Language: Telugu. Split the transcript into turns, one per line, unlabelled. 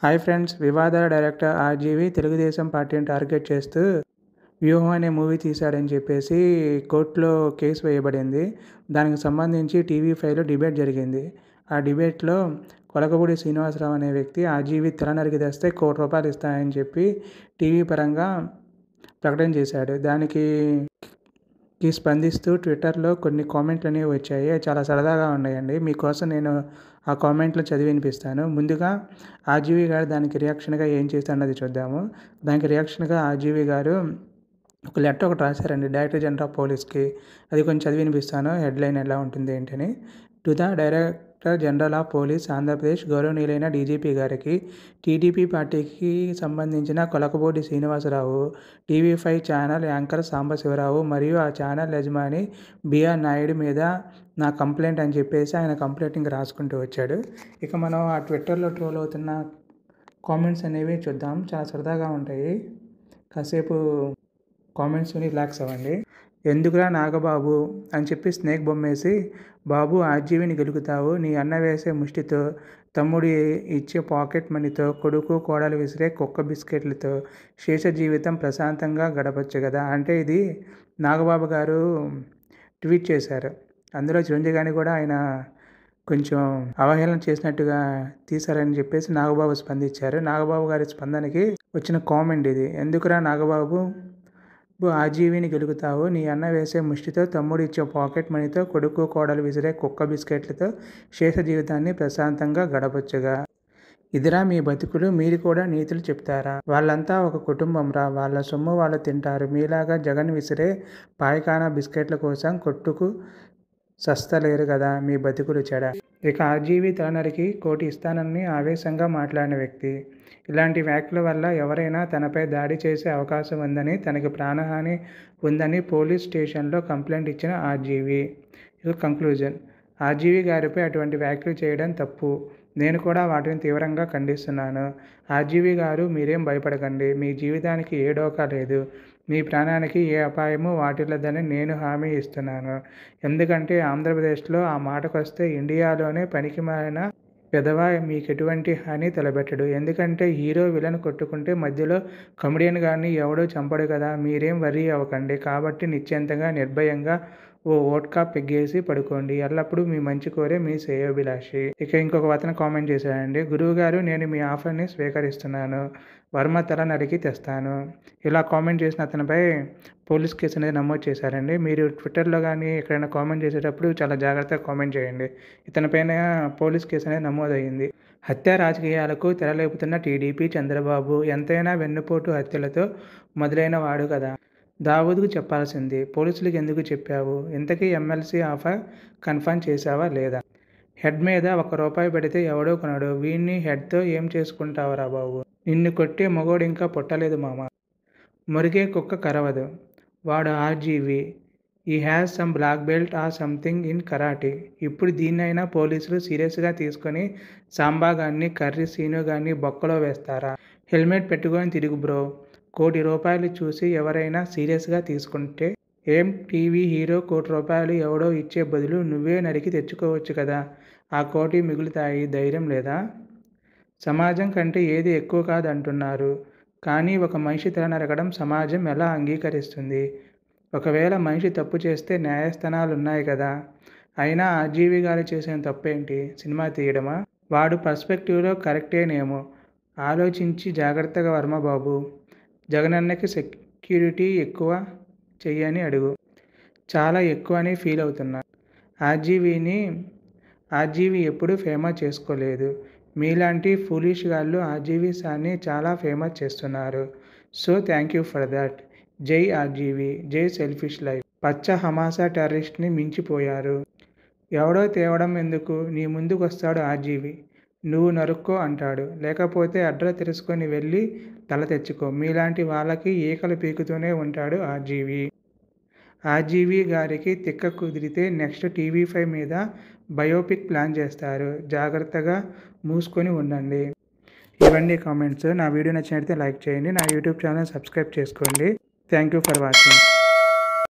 హాయ్ ఫ్రెండ్స్, వివాదాల డైరెక్టర్ ఆర్జీవి తెలుగుదేశం పార్టీని టార్గెట్ చేస్తూ వ్యూహం అనే మూవీ తీశాడని చెప్పేసి కోర్టులో కేసు వేయబడింది. దానికి సంబంధించి టీవీ5లో డిబేట్ జరిగింది. ఆ డిబేట్లో కొలకపూడి శ్రీనివాసరావు అనే వ్యక్తి ఆర్జీవి తల నరికి తెస్తే ₹1,00,00,000 ఇస్తానని చెప్పి టీవీ పరంగా ప్రకటన చేశాడు. దానికి స్పందిస్తూ ట్విట్టర్లో కొన్ని కామెంట్లు అనేవి వచ్చాయి. అవి చాలా సరదాగా ఉన్నాయండి. మీకోసం నేను ఆ కామెంట్లు చదివి వినిపిస్తాను. ముందుగా ఆర్జీవి గారు దానికి రియాక్షన్గా ఏం చేస్తాడన్నది చూద్దాము. దానికి రియాక్షన్గా ఆర్జీవి గారు ఒక లెటర్ ఒకటి రాశారండి డైరెక్టర్ జనరల్ ఆఫ్ పోలీస్కి. అది కొంచెం చదివి వినిపిస్తాను, హెడ్లైన్ ఎలా ఉంటుంది ఏంటని. To the director general of police Andhra Pradesh, గౌరవనీయులైన డీజీపీ గారికి, టీడీపీ పార్టీకి సంబంధించిన Kolakapudi Srinivasa Rao, TV five channel anchor Sambasiva Rao మరియు ఆ ఛానల్ యజమాని బిఆర్ నాయుడు మీద నా కంప్లైంట్ అని చెప్పేసి ఆయన కంప్లైంట్ ఇంకా రాసుకుంటూ వచ్చాడు. ఇక మనం ఆ ట్విట్టర్లో ట్రోల్ అవుతున్న కామెంట్స్ అనేవి చూద్దాం. చాలా సరదాగా ఉంటాయి. కాసేపు కామెంట్స్ రిలాక్స్ అవ్వండి. ఎందుకురా నాగబాబు అని చెప్పి స్నేక్ బొమ్మేసి, బాబు ఆర్జీవిని గెలుకుతావు, నీ అన్న వేసే ముష్టితో, తమ్ముడు ఇచ్చే పాకెట్ మనీతో, కొడుకు కోడలు విసిరే కుక్క బిస్కెట్లతో శేష జీవితం ప్రశాంతంగా గడపచ్చు కదా. అంటే ఇది నాగబాబు గారు ట్వీట్ చేశారు. అందులో చిరంజీవి గారిని కూడా ఆయన కొంచెం అవహేళన చేసినట్టుగా తీశారని చెప్పేసి నాగబాబు స్పందించారు. నాగబాబు గారి స్పందనకి వచ్చిన కామెంట్ ఇది. ఎందుకురా నాగబాబు ఆర్జీవిని గెలుకుతావు, నీ అన్న వేసే ముష్టితో, తమ్ముడు ఇచ్చే పాకెట్ మనీతో, కొడుకు కోడలు విసిరే కుక్క బిస్కెట్లతో శేష జీవితాన్ని ప్రశాంతంగా గడపచ్చుగా. ఇదిరా మీ బతుకులు, మీరు కూడా నీతులు చెప్తారా? వాళ్ళంతా ఒక కుటుంబం రా, వాళ్ళ సొమ్ము వాళ్ళు తింటారు. మీలాగా జగన్ విసిరే పాయకానా బిస్కెట్ల కోసం కొట్టుకు సస్తలేరు కదా, మీ బతుకులు చెడ. ఇక ఆర్జీవి తల నరికి ₹1,00,00,000 ఇస్తానని ఆవేశంగా మాట్లాడిన వ్యక్తి. ఇలాంటి వ్యాఖ్యల వల్ల ఎవరైనా తనపై దాడి చేసే అవకాశం ఉందని, తనకి ప్రాణహాని ఉందని పోలీస్ స్టేషన్లో కంప్లైంట్ ఇచ్చిన ఆర్జీవి. ఇక కంక్లూజన్, ఆర్జీవి గారిపై అటువంటి వ్యాఖ్యలు చేయడం తప్పు. నేను కూడా వాటిని తీవ్రంగా ఖండిస్తున్నాను. ఆర్జీవి గారు, మీరేం భయపడకండి. మీ జీవితానికి ఏ డోకా లేదు. మీ ప్రాణానికి ఏ అపాయము వాటిల్లదని నేను హామీ ఇస్తున్నాను. ఎందుకంటే ఆంధ్రప్రదేశ్లో ఆ మాటకొస్తే ఇండియాలోనే పనికిమాలిన పెదవ మీకెటువంటి హాని తలబెట్టడు. ఎందుకంటే హీరో విలన్ కొట్టుకుంటే మధ్యలో కమెడియన్ గారిని ఎవడో చంపడు కదా. మీరేం వర్రీ అవ్వకండి. కాబట్టి నిశ్చింతగా నిర్భయంగా ఓ వోడ్కా పెగ్గేసి పడుకోండి. ఎల్లప్పుడూ మీ మంచి కోరే మీ శ్రేయోభిలాషి. ఇక ఇంకొక అతను కామెంట్ చేశాడండి. గురువుగారు, నేను మీ ఆఫర్ని స్వీకరిస్తున్నాను. వర్మ తల నరికి తెస్తాను. ఇలా కామెంట్ చేసిన అతనిపై పోలీస్ కేసు అనేది నమోదు చేశారండి. మీరు ట్విట్టర్లో కానీ ఎక్కడైనా కామెంట్ చేసేటప్పుడు చాలా జాగ్రత్తగా కామెంట్ చేయండి. ఇతనిపైన పోలీస్ కేసు అనేది నమోదయ్యింది. హత్య రాజకీయాలకు తెరలేపుతున్న టీడీపీ చంద్రబాబు ఎంతైనా వెన్నుపోటు హత్యలతో మొదలైన వాడు కదా. దావూద్కు చెప్పాల్సింది పోలీసులకు ఎందుకు చెప్పావు? ఇంతకీ ఎమ్మెల్సీ ఆఫర్ కన్ఫర్మ్ చేశావా లేదా? హెడ్ మీద ₹1 పెడితే ఎవడో కొనడు. వీణ్ణి హెడ్తో ఏం చేసుకుంటావురా బాబు? నిన్ను కొట్టే మగోడు ఇంకా పుట్టలేదు మామ. మురిగే కుక్క కరవదు. వాడు RGV. He has some black belt or something in karate. ఇప్పుడు దీన్నైనా పోలీసులు సీరియస్గా తీసుకొని సాంబా గాన్ని, కర్రీ సీను గాన్ని బొక్కలో వేస్తారా? హెల్మెట్ పెట్టుకొని తిరుగు బ్రో. ₹1,00,00,000 చూసి ఎవరైనా సీరియస్గా తీసుకుంటే ఏం టీవీ హీరో ₹1,00,00,000 ఎవడో ఇచ్చే బదులు నువ్వే నరికి తెచ్చుకోవచ్చు కదా. ఆ ₹1,00,00,000 మిగులుతాయి. ధైర్యం లేదా? సమాజం కంటే ఏది ఎక్కువ కాదంటున్నారు. కానీ ఒక మనిషి తల నరకడం సమాజం ఎలా అంగీకరిస్తుంది? ఒకవేళ మనిషి తప్పు చేస్తే న్యాయస్థానాలు ఉన్నాయి కదా. అయినా ఆర్జీవి గారు చేసిన తప్పేంటి? సినిమా తీయడమా? వాడు పర్స్పెక్టివ్లో కరెక్టేనేమో. ఆలోచించి జాగ్రత్తగా వర్మ బాబు. జగనన్నకి సెక్యూరిటీ ఎక్కువ చెయ్యని అడుగు. చాలా ఎక్కువ అని ఫీల్ అవుతున్నా. ఆర్జీవి ఎప్పుడూ ఫేమస్ చేసుకోలేదు. మీలాంటి ఫూలిష్ గాళ్ళు ఆర్జీవి సార్ని చాలా ఫేమస్ చేస్తున్నారు. So thank you for that. జై ఆర్జీవి, జై సెల్ఫిష్ లైఫ్. పచ్చ హమాసా టెర్రరిస్ట్ని మించిపోయారు. ఎవడో తేవడం ఎందుకు? నీ ముందుకు వస్తాడు ఆర్జీవి. నువ్వు నరుక్కో అంటాడు. లేకపోతే అడ్ర తెరుచుకొని వెళ్ళి తల తెచ్చుకో. మీలాంటి వాళ్ళకి ఈకలు పీకుతూనే ఉంటాడు ఆర్జీవి. ఆర్జీవి గారికి తిక్క కుదిరితే నెక్స్ట్ టీవీ5 మీద బయోపిక్ ప్లాన్ చేస్తారు. జాగ్రత్తగా మూసుకొని ఉండండి. ఇవన్నీ కామెంట్స్. నా వీడియో నచ్చినట్లయితే లైక్ చేయండి. నా యూట్యూబ్ ఛానల్ సబ్స్క్రైబ్ చేసుకోండి. Thank you for watching.